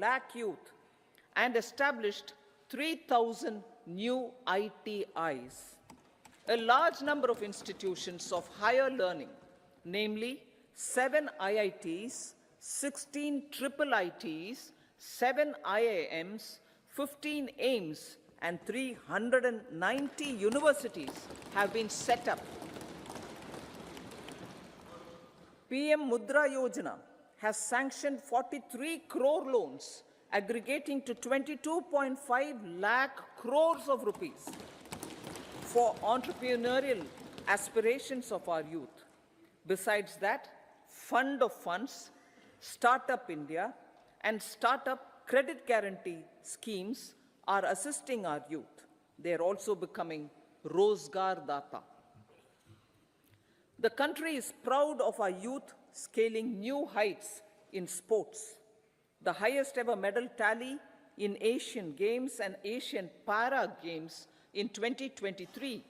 lakh youth and established 3,000 new ITIs. A large number of institutions of higher learning, namely 7 IITs, 16 triple ITs, 7 IIMs, 15 AIMS, and 390 universities have been set up. PM Mudra Yojana has sanctioned 43 crore loans aggregating to 22.5 lakh crores of rupees for entrepreneurial aspirations of our youth. Besides that, Fund of Funds, Startup India, and Startup Credit Guarantee schemes are assisting our youth. They are also becoming Rozgar Data. The country is proud of our youth scaling new heights in sports. The highest ever medal tally in Asian Games and Asian Para Games in 2023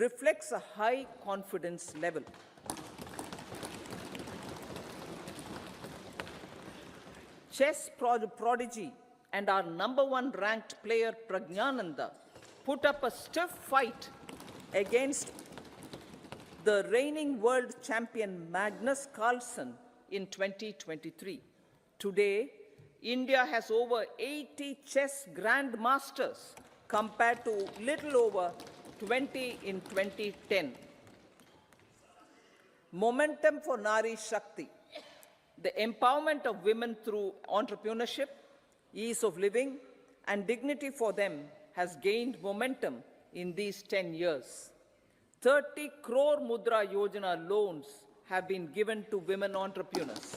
reflects a high confidence level. Chess prodigy and our #1 ranked player Pragnananda put up a stiff fight against the reigning world champion Magnus Carlsen in 2023. Today, India has over 80 chess grandmasters compared to little over 20 in 2010. Momentum for Nari Shakti. The empowerment of women through entrepreneurship, ease of living, and dignity for them has gained momentum in these 10 years. 30 crore Mudra Yojana loans have been given to women entrepreneurs.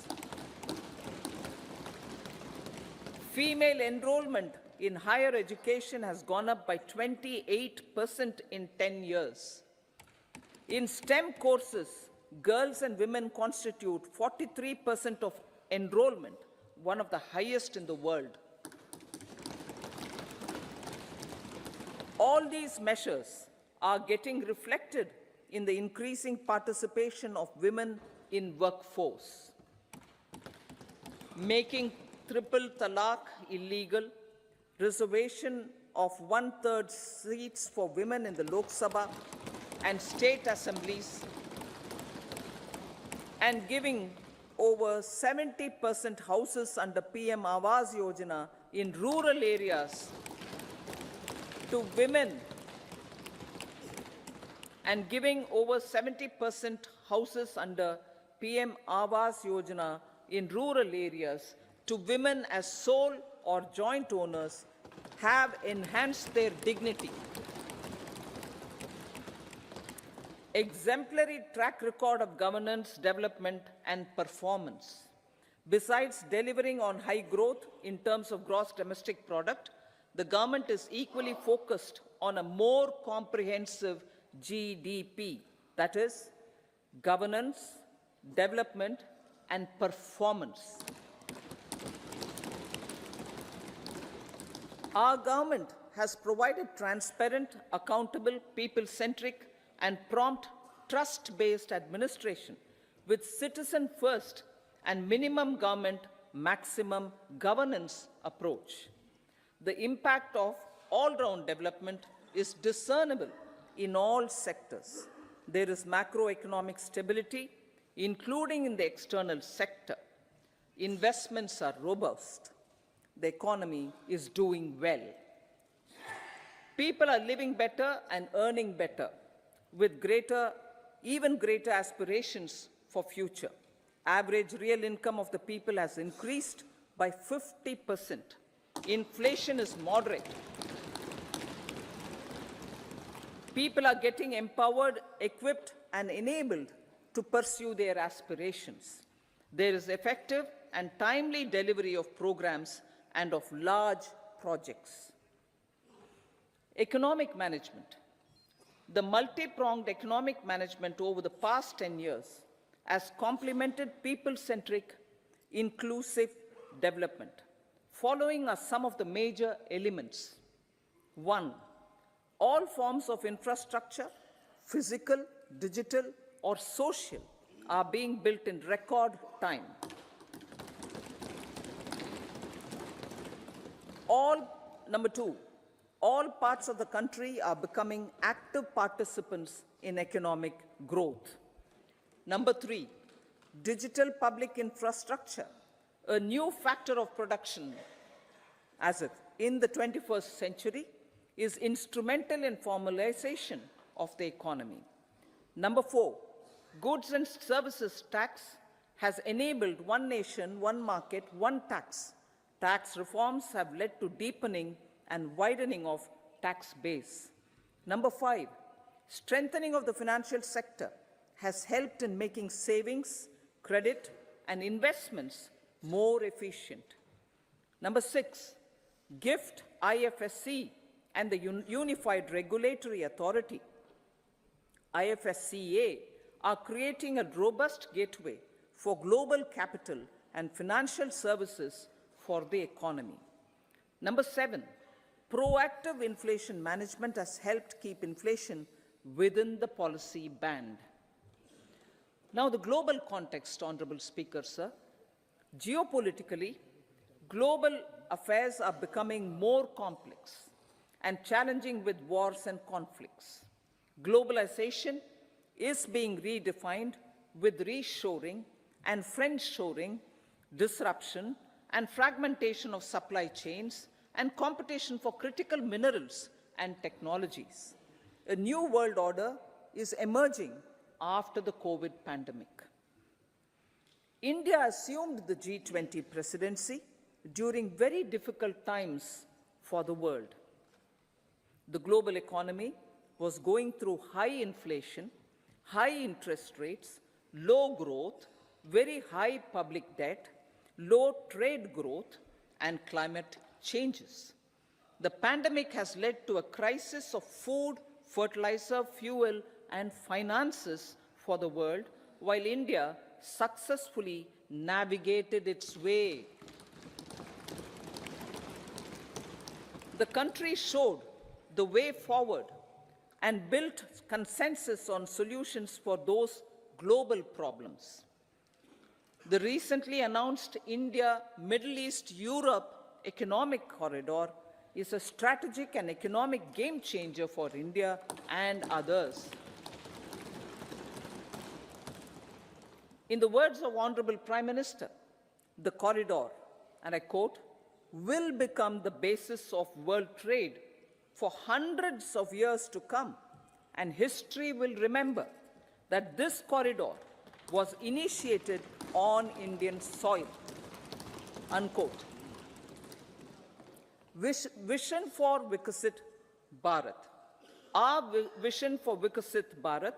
Female enrollment in higher education has gone up by 28% in 10 years. In STEM courses, girls and women constitute 43% of enrollment, one of the highest in the world. All these measures are getting reflected in the increasing participation of women in workforce. Making triple talaq illegal, reservation of 1/3 seats for women in the Lok Sabha and state assemblies, and giving over 70% houses under PM Awas Yojana in rural areas to women, and giving over 70% houses under PM Awas Yojana in rural areas to women as sole or joint owners have enhanced their dignity. Exemplary track record of governance, development, and performance. Besides delivering on high growth in terms of gross domestic product, the government is equally focused on a more comprehensive GDP, that is, governance, development, and performance. Our government has provided transparent, accountable, people-centric, and prompt, trust-based administration with citizen-first and minimum government, maximum governance approach. The impact of all-round development is discernible in all sectors. There is macroeconomic stability, including in the external sector. Investments are robust. The economy is doing well. People are living better and earning better, with even greater aspirations for future. Average real income of the people has increased by 50%. Inflation is moderate. People are getting empowered, equipped, and enabled to pursue their aspirations. There is effective and timely delivery of programs and of large projects. Economic management. The multi-pronged economic management over the past 10 years has complemented people-centric, inclusive development. Following are some of the major elements. 1. All forms of infrastructure, physical, digital, or social, are being built in record time. Number two, all parts of the country are becoming active participants in economic growth. Number three, digital public infrastructure, a new factor of production as if in the 21st century, is instrumental in formalization of the economy. Number four, goods and services tax has enabled one nation, one market, one tax. Tax reforms have led to deepening and widening of tax base. Number five, strengthening of the financial sector has helped in making savings, credit, and investments more efficient. Number six, GIFT, IFSC, and the Unified Regulatory Authority, IFSCA, are creating a robust gateway for global capital and financial services for the economy. Number seven, proactive inflation management has helped keep inflation within the policy band. Now, the global context, Honorable Speaker, sir. Geopolitically, global affairs are becoming more complex and challenging with wars and conflicts. Globalization is being redefined with reshoring and friendshoring, disruption and fragmentation of supply chains, and competition for critical minerals and technologies. A new world order is emerging after the COVID pandemic. India assumed the G20 presidency during very difficult times for the world. The global economy was going through high inflation, high interest rates, low growth, very high public debt, low trade growth, and climate changes. The pandemic has led to a crisis of food, fertilizer, fuel, and finances for the world, while India successfully navigated its way. The country showed the way forward and built consensus on solutions for those global problems. The recently announced India-Middle East-Europe economic corridor is a strategic and economic game changer for India and others. In the words of Honorable Prime Minister, the corridor, and I quote, will become the basis of world trade for hundreds of years to come, and history will remember that this corridor was initiated on Indian soil, unquote. Vision for Vikasit Bharat. Our vision for Vikasit Bharat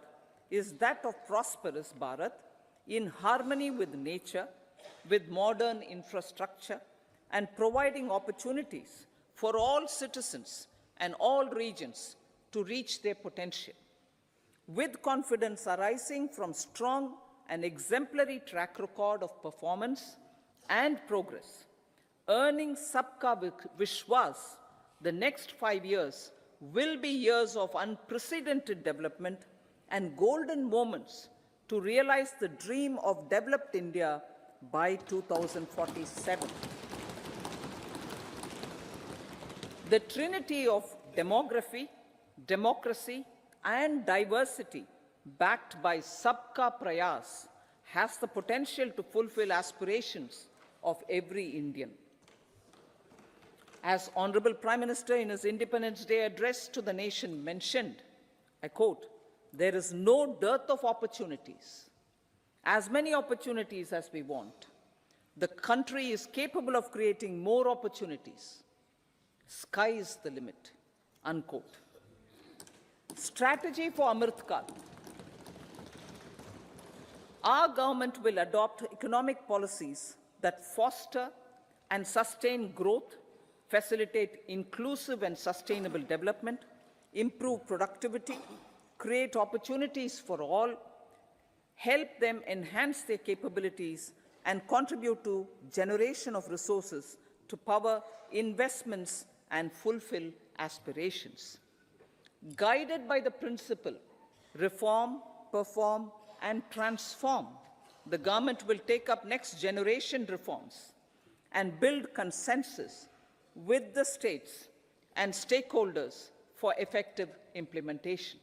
is that of prosperous Bharat in harmony with nature, with modern infrastructure, and providing opportunities for all citizens and all regions to reach their potential. With confidence arising from strong and exemplary track record of performance and progress, earning Sabka Vishwas, the next 5 years will be years of unprecedented development and golden moments to realize the dream of developed India by 2047. The trinity of demography, democracy, and diversity, backed by Sabka Prayas, has the potential to fulfill aspirations of every Indian. As Honorable Prime Minister in his Independence Day address to the nation mentioned, I quote, there is no dearth of opportunities, as many opportunities as we want. The country is capable of creating more opportunities. Sky is the limit, unquote. Strategy for Amrit Kal. Our government will adopt economic policies that foster and sustain growth, facilitate inclusive and sustainable development, improve productivity, create opportunities for all, help them enhance their capabilities, and contribute to generation of resources to power investments and fulfill aspirations. Guided by the principle, reform, perform, and transform, the government will take up next generation reforms and build consensus with the states and stakeholders for effective implementation.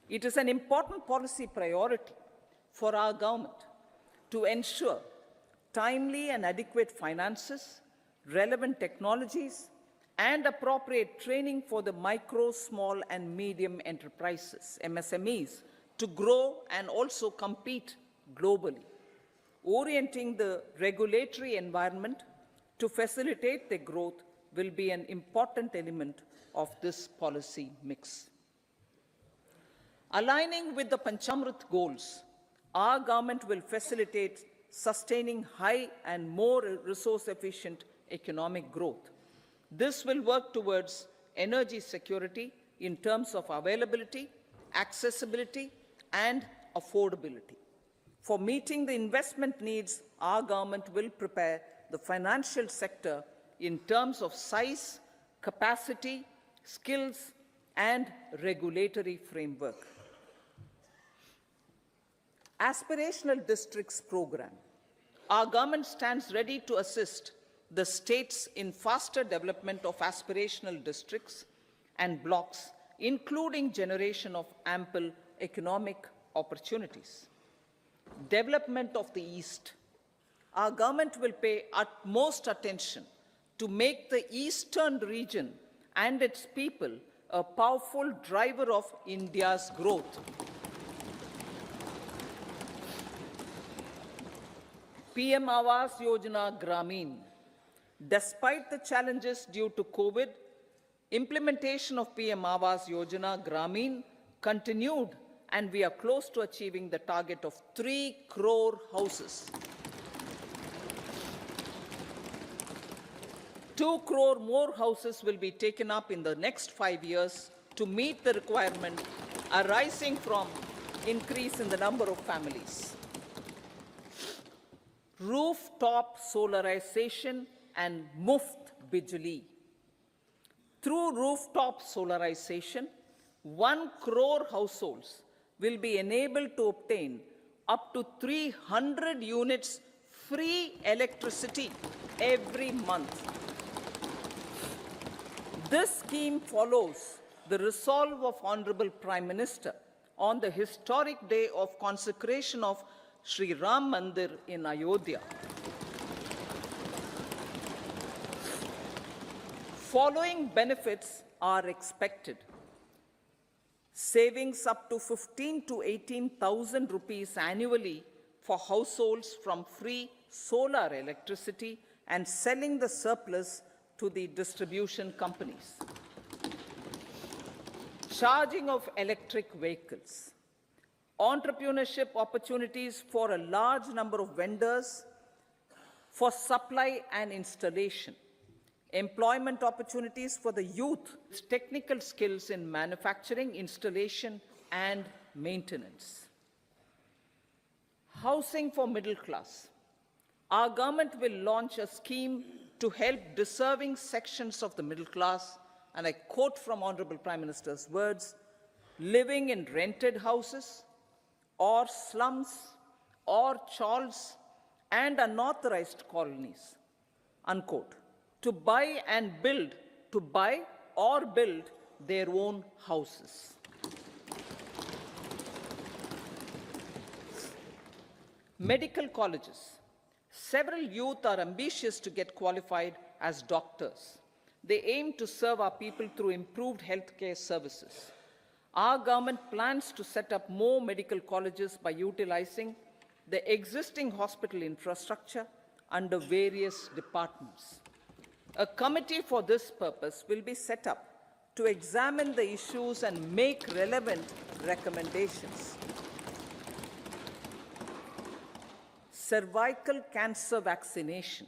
It is an important policy priority for our government to ensure timely and adequate finances, relevant technologies, and appropriate training for the micro, small, and medium enterprises, MSMEs, to grow and also compete globally. Orienting the regulatory environment to facilitate their growth will be an important element of this policy mix. Aligning with the Panchamrit goals, our government will facilitate sustaining high and more resource-efficient economic growth. This will work towards energy security in terms of availability, accessibility, and affordability. For meeting the investment needs, our government will prepare the financial sector in terms of size, capacity, skills, and regulatory framework. Aspirational Districts Program. Our government stands ready to assist the states in faster development of aspirational districts and blocks, including generation of ample economic opportunities. Development of the East. Our government will pay utmost attention to make the eastern region and its people a powerful driver of India's growth. PM Awas Yojana Gramin. Despite the challenges due to COVID, implementation of PM Awas Yojana Gramin continued, and we are close to achieving the target of 3 crore houses. 2 crore more houses will be taken up in the next 5 years to meet the requirement arising from increase in the number of families. Rooftop solarization and Muft Bijli. Through rooftop solarization, 1 crore households will be enabled to obtain up to 300 units free electricity every month. This scheme follows the resolve of Honorable Prime Minister on the historic day of consecration of Sri Ram Mandir in Ayodhya. Following benefits are expected. Savings up to 15 to 18,000 rupees annually for households from free solar electricity and selling the surplus to the distribution companies. Charging of electric vehicles. Entrepreneurship opportunities for a large number of vendors for supply and installation. Employment opportunities for the youth, technical skills in manufacturing, installation, and maintenance. Housing for middle class. Our government will launch a scheme to help deserving sections of the middle class, and I quote from Honorable Prime Minister's words, living in rented houses, or slums, or chawls, and unauthorized colonies, unquote, to buy or build their own houses. Medical colleges. Several youth are ambitious to get qualified as doctors. They aim to serve our people through improved healthcare services. Our government plans to set up more medical colleges by utilizing the existing hospital infrastructure under various departments. A committee for this purpose will be set up to examine the issues and make relevant recommendations. Cervical cancer vaccination.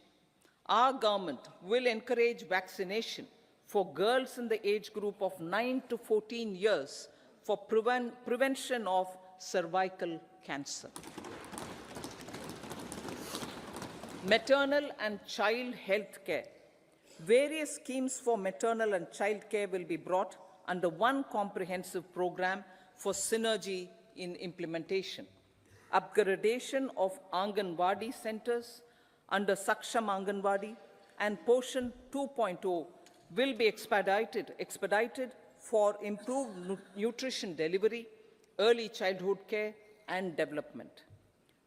Our government will encourage vaccination for girls in the age group of 9 to 14 years for prevention of cervical cancer. Maternal and child health care. Various schemes for maternal and child care will be brought under one comprehensive program for synergy in implementation. Upgradation of Anganwadi centers under Saksham Anganwadi and Poshan 2.0 will be expedited for improved nutrition delivery, early childhood care, and development.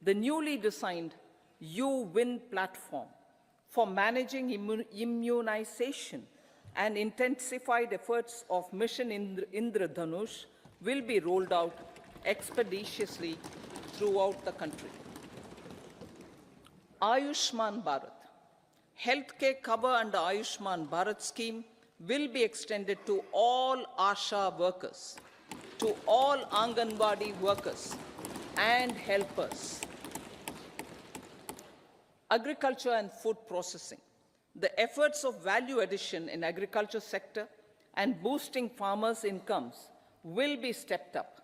The newly designed wont platform for managing immunization and intensified efforts of Mission Indradhanush will be rolled out expeditiously throughout the country. Ayushman Bharat. Healthcare cover under Ayushman Bharat scheme will be extended to all ASHA workers, to all Anganwadi workers and helpers. Agriculture and food processing. The efforts of value addition in agriculture sector and boosting farmers' incomes will be stepped up.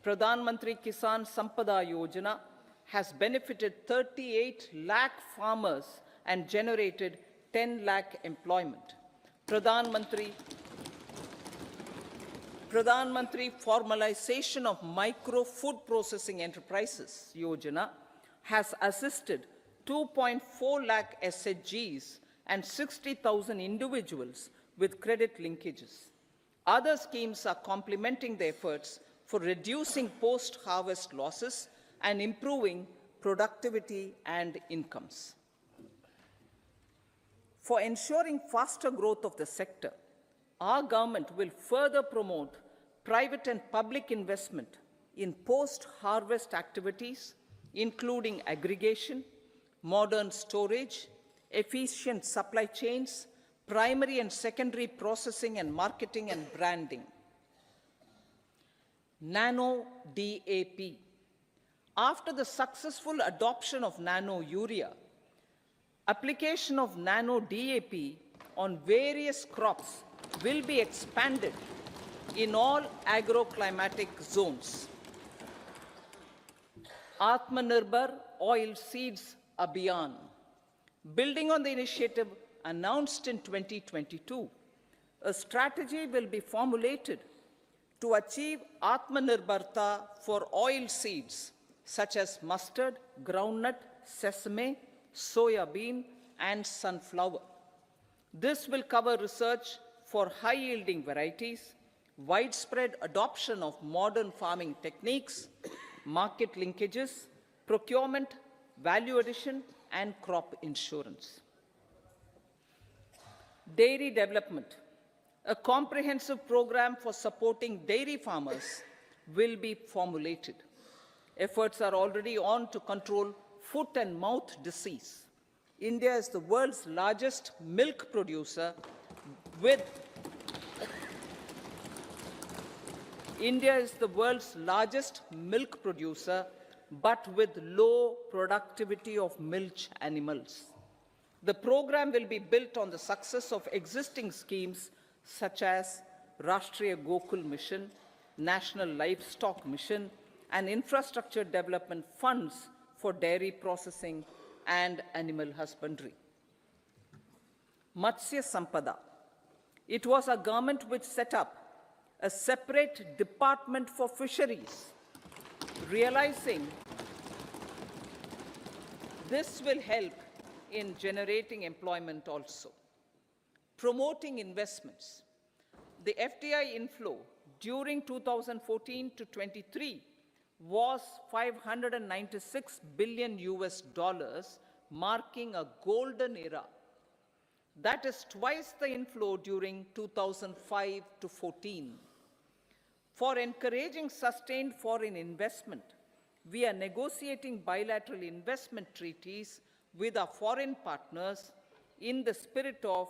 Pradhan Mantri Kisan Sampada Yojana has benefited 38 lakh farmers and generated 10 lakh employment. Pradhan Mantri Formalization of Micro Food Processing Enterprises Yojana has assisted 2.4 lakh SHGs and 60,000 individuals with credit linkages. Other schemes are complementing the efforts for reducing post-harvest losses and improving productivity and incomes. For ensuring faster growth of the sector, our government will further promote private and public investment in post-harvest activities, including aggregation, modern storage, efficient supply chains, primary and secondary processing and marketing and branding. Nano DAP. After the successful adoption of nano urea, application of nano DAP on various crops will be expanded in all agroclimatic zones. Atmanirbhar Oil Seeds Abhiyan. Building on the initiative announced in 2022, a strategy will be formulated to achieve Atmanirbharta for oil seeds such as mustard, groundnut, sesame, soya bean, and sunflower. This will cover research for high-yielding varieties, widespread adoption of modern farming techniques, market linkages, procurement, value addition, and crop insurance. Dairy development. A comprehensive program for supporting dairy farmers will be formulated. Efforts are already on to control foot and mouth disease. India is the world's largest milk producer with but with low productivity of milch animals. The program will be built on the success of existing schemes such as Rashtriya Gokul Mission, National Livestock Mission, and infrastructure development funds for dairy processing and animal husbandry. Matsya Sampada. It was our government which set up a separate department for fisheries, realizing this will help in generating employment also. Promoting investments. The FDI inflow during 2014 to 23 was $596 billion, marking a golden era. That is twice the inflow during 2005 to 14. For encouraging sustained foreign investment, we are negotiating bilateral investment treaties with our foreign partners in the spirit of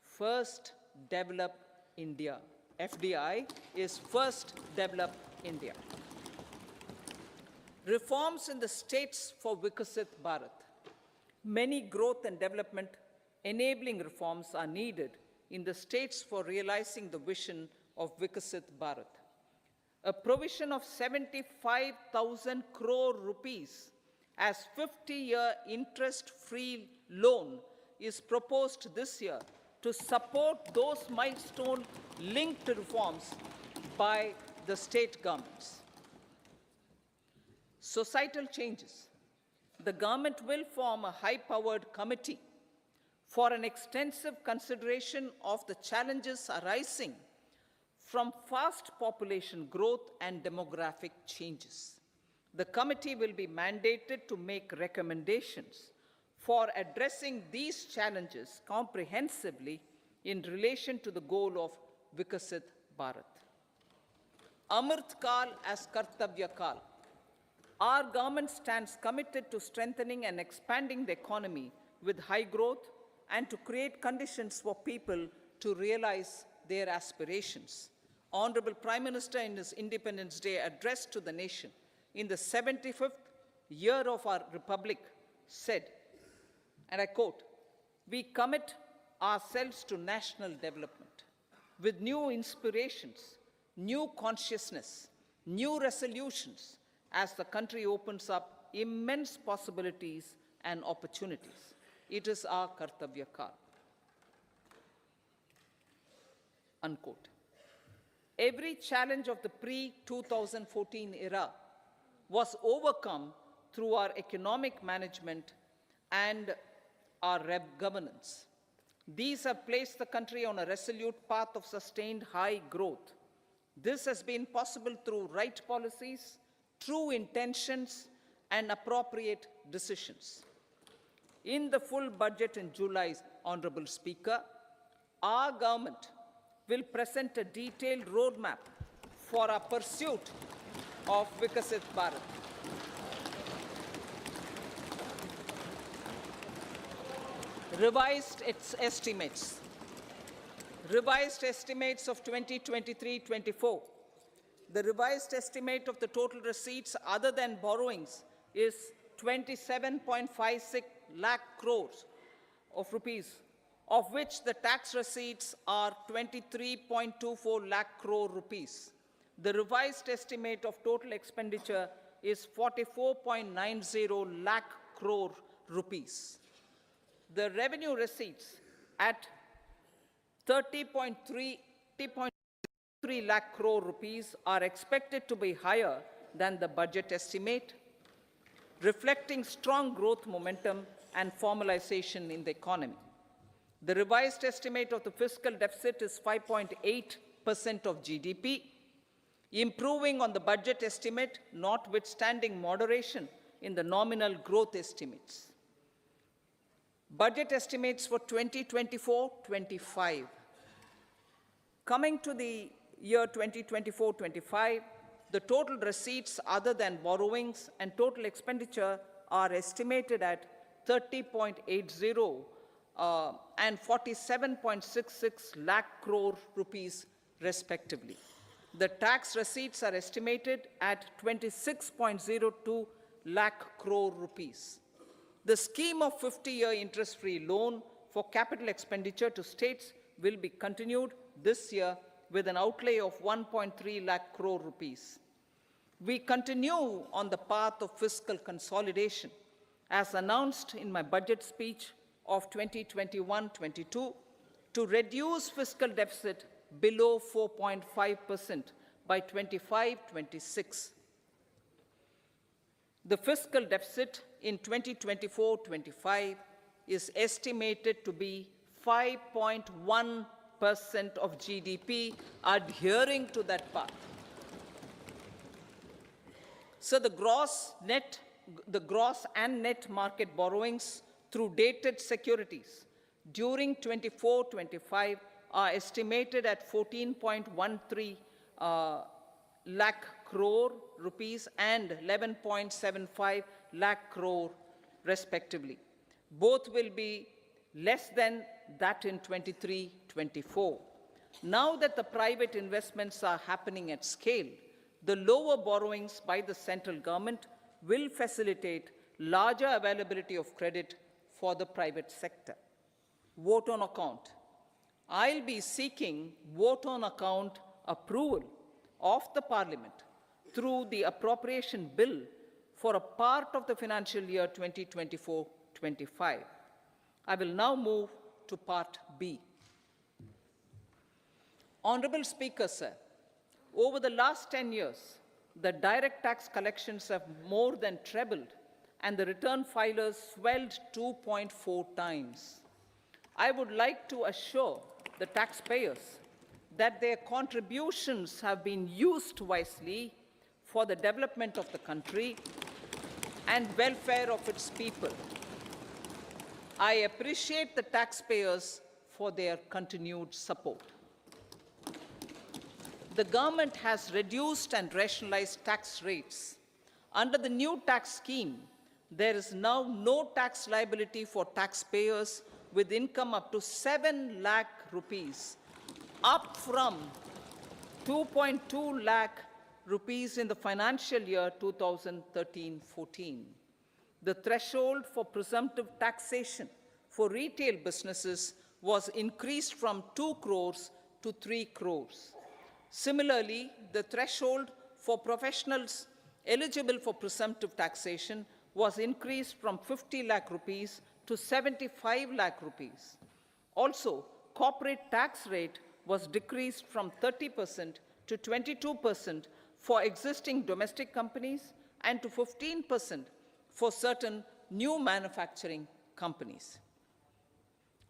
First Develop India. FDI is First Develop India. Reforms in the states for Vikasit Bharat. Many growth and development enabling reforms are needed in the states for realizing the vision of Vikasit Bharat. A provision of 75,000 crore rupees as 50-year interest-free loan is proposed this year to support those milestone-linked reforms by the state governments. Societal changes. The government will form a high-powered committee for an extensive consideration of the challenges arising from fast population growth and demographic changes. The committee will be mandated to make recommendations for addressing these challenges comprehensively in relation to the goal of Vikasit Bharat. Amrit Kal as Kartavya Kal. Our government stands committed to strengthening and expanding the economy with high growth and to create conditions for people to realize their aspirations. Honorable Prime Minister, in his Independence Day address to the nation in the 75th year of our Republic, said, and I quote, "We commit ourselves to national development with new inspirations, new consciousness, new resolutions as the country opens up immense possibilities and opportunities. It is our Kartavya Kal." Unquote. Every challenge of the pre-2014 era was overcome through our economic management and our governance. These have placed the country on a resolute path of sustained high growth. This has been possible through right policies, true intentions, and appropriate decisions. In the full budget in July, Honorable Speaker, our government will present a detailed roadmap for our pursuit of Vikasit Bharat. Revised estimates of 2023-24. The revised estimate of the total receipts other than borrowings is 27.56 lakh crores of rupees, of which the tax receipts are 23.24 lakh crore rupees. The revised estimate of total expenditure is 44.90 lakh crore rupees. The revenue receipts at 30.3 lakh crore rupees are expected to be higher than the budget estimate, reflecting strong growth momentum and formalization in the economy. The revised estimate of the fiscal deficit is 5.8% of GDP, improving on the budget estimate, notwithstanding moderation in the nominal growth estimates. Budget estimates for 2024-25. Coming to the year 2024-25, the total receipts other than borrowings and total expenditure are estimated at 30.80 and 47.66 lakh crore rupees respectively. The tax receipts are estimated at 26.02 lakh crore rupees. The scheme of 50-year interest-free loan for capital expenditure to states will be continued this year with an outlay of 1.3 lakh crore rupees. We continue on the path of fiscal consolidation, as announced in my budget speech of 2021-22, to reduce fiscal deficit below 4.5% by 25-26. The fiscal deficit in 2024-25 is estimated to be 5.1% of GDP, adhering to that path. So the gross and net market borrowings through dated securities during 24-25 are estimated at 14.13 lakh crore rupees and 11.75 lakh crore respectively. Both will be less than that in 23-24. Now that the private investments are happening at scale, the lower borrowings by the central government will facilitate larger availability of credit for the private sector. Vote on account. I'll be seeking vote on account approval of the Parliament through the appropriation bill for a part of the financial year 2024-25. I will now move to Part B. Honorable Speaker, sir, over the last 10 years, the direct tax collections have more than trebled and the return filers swelled 2.4 times. I would like to assure the taxpayers that their contributions have been used wisely for the development of the country and welfare of its people. I appreciate the taxpayers for their continued support. The government has reduced and rationalized tax rates. Under the new tax scheme, there is now no tax liability for taxpayers with income up to 7 lakh rupees, up from 2.2 lakh rupees in the financial year 2013-14. The threshold for presumptive taxation for retail businesses was increased from 2 crores to 3 crores. Similarly, the threshold for professionals eligible for presumptive taxation was increased from 50 lakh rupees to 75 lakh rupees. Also, corporate tax rate was decreased from 30% to 22% for existing domestic companies and to 15% for certain new manufacturing companies.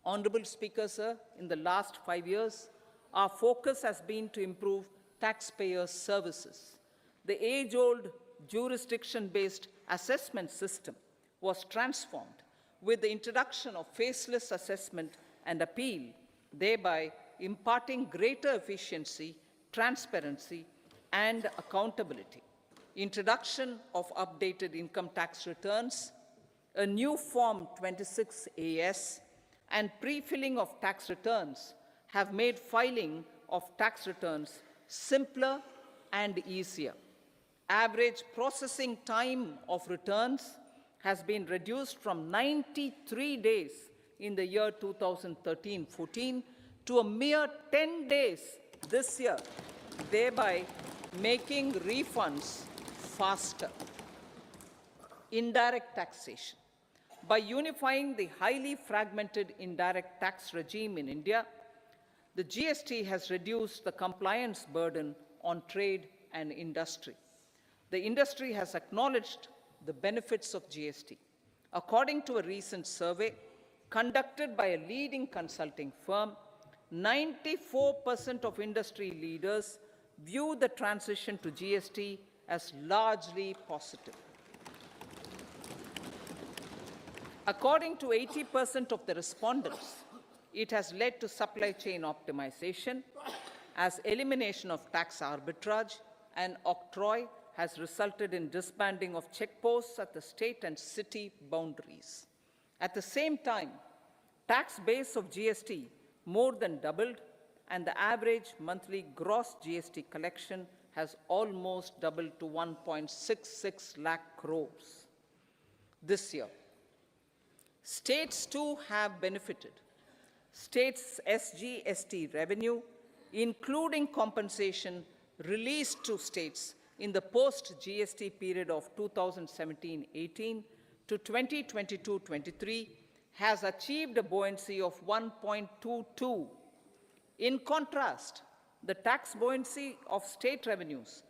Honorable Speaker, sir, in the last 5 years, our focus has been to improve taxpayer services. The age-old jurisdiction-based assessment system was transformed with the introduction of faceless assessment and appeal, thereby imparting greater efficiency, transparency, and accountability. Introduction of updated income tax returns, a new Form 26AS, and pre-filling of tax returns have made filing of tax returns simpler and easier. Average processing time of returns has been reduced from 93 days in the year 2013-14 to a mere 10 days this year, thereby making refunds faster. Indirect taxation. By unifying the highly fragmented indirect tax regime in India, the GST has reduced the compliance burden on trade and industry. The industry has acknowledged the benefits of GST. According to a recent survey conducted by a leading consulting firm, 94% of industry leaders view the transition to GST as largely positive. According to 80% of the respondents, it has led to supply chain optimization, as elimination of tax arbitrage and octroi has resulted in disbanding of checkposts at the state and city boundaries. At the same time, tax base of GST more than doubled, and the average monthly gross GST collection has almost doubled to 1.66 lakh crores this year. States too have benefited. States' SGST revenue, including compensation released to states in the post-GST period of 2017-18 to 2022-23, has achieved a buoyancy of 1.22. In contrast, the tax buoyancy of state revenues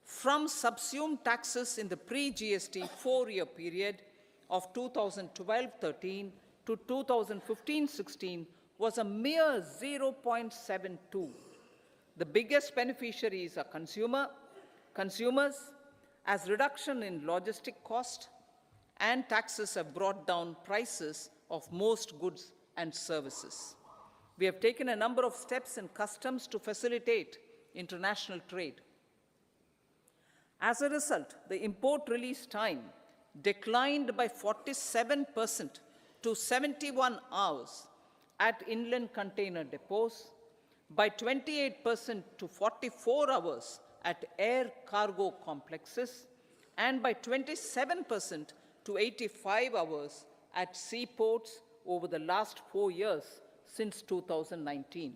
from subsumed taxes in the pre-GST 4-year period of 2012-13 to 2015-16 was a mere 0.72. The biggest beneficiaries are consumers, as reduction in logistic cost and taxes have brought down prices of most goods and services. We have taken a number of steps in customs to facilitate international trade. As a result, the import release time declined by 47% to 71 hours at inland container depots, by 28% to 44 hours at air cargo complexes, and by 27% to 85 hours at seaports over the last 4 years since 2019,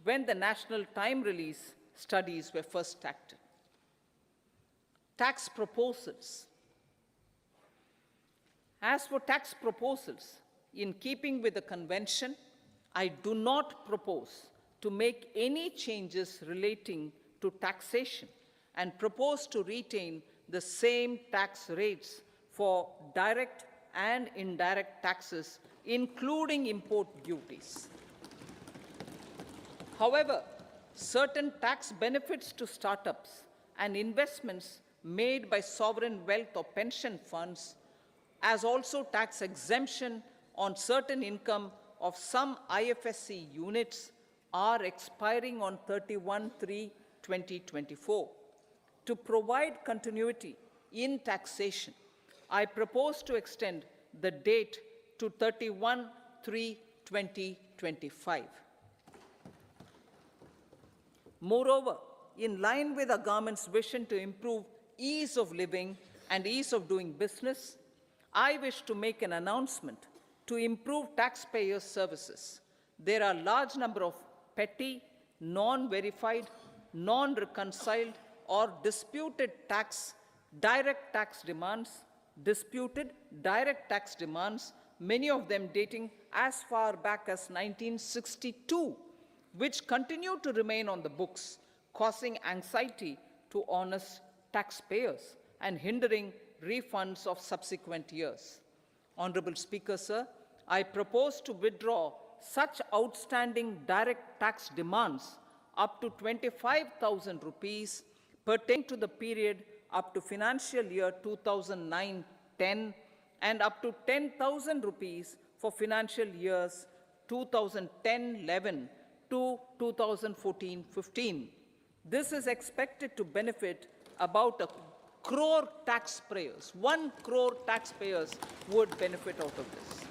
when the national time release studies were first started. Tax proposals. As for tax proposals, in keeping with the convention, I do not propose to make any changes relating to taxation and propose to retain the same tax rates for direct and indirect taxes including import duties. However, certain tax benefits to startups and investments made by sovereign wealth or pension funds, as also tax exemption on certain income of some IFSC units, are expiring on 31/3/2024. To provide continuity in taxation, I propose to extend the date to 31/3/2025. Moreover, in line with our government's vision to improve ease of living and ease of doing business, I wish to make an announcement to improve taxpayers' services. There are a large number of petty, non-verified, non-reconciled, or disputed direct tax demands, many of them dating as far back as 1962, which continue to remain on the books, causing anxiety to honest taxpayers and hindering refunds of subsequent years. Honorable Speaker, sir, I propose to withdraw such outstanding direct tax demands up to 25,000 rupees pertaining to the period up to financial year 2009-10 and up to 10,000 rupees for financial years 2010-11 to 2014-15. This is expected to benefit about 1 crore taxpayers. 1 crore taxpayers would benefit out of this.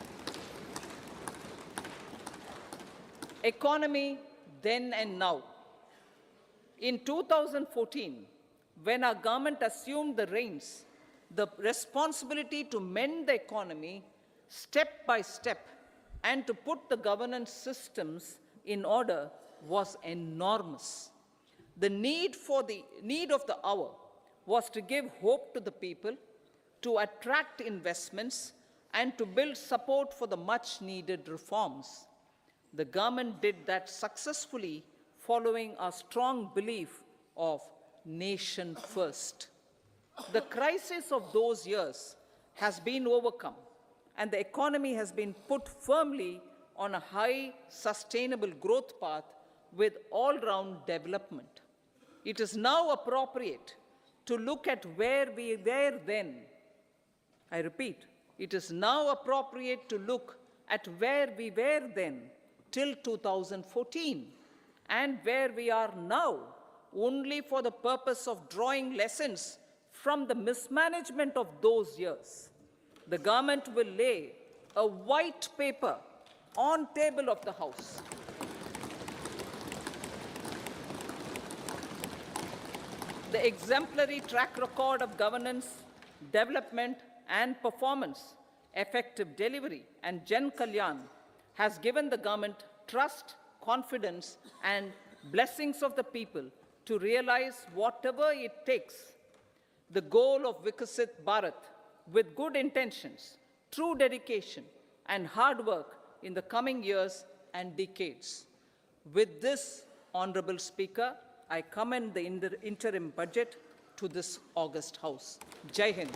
Economy then and now. In 2014, when our government assumed the reins, the responsibility to mend the economy step by step and to put the governance systems in order was enormous. The need of the hour was to give hope to the people, to attract investments, and to build support for the much-needed reforms. The government did that successfully, following a strong belief of nation first. The crisis of those years has been overcome, and the economy has been put firmly on a high, sustainable growth path with all-round development. It is now appropriate to look at where we were then. I repeat, it is now appropriate to look at where we were then till 2014 and where we are now, only for the purpose of drawing lessons from the mismanagement of those years. The government will lay a white paper on table of the House. The exemplary track record of governance, development, and performance, effective delivery, and Jan Kalyan has given the government trust, confidence, and blessings of the people to realize whatever it takes, the goal of Vikasit Bharat, with good intentions, true dedication, and hard work in the coming years and decades. With this, Honorable Speaker, I commend the interim budget to this august House. Jai Hind.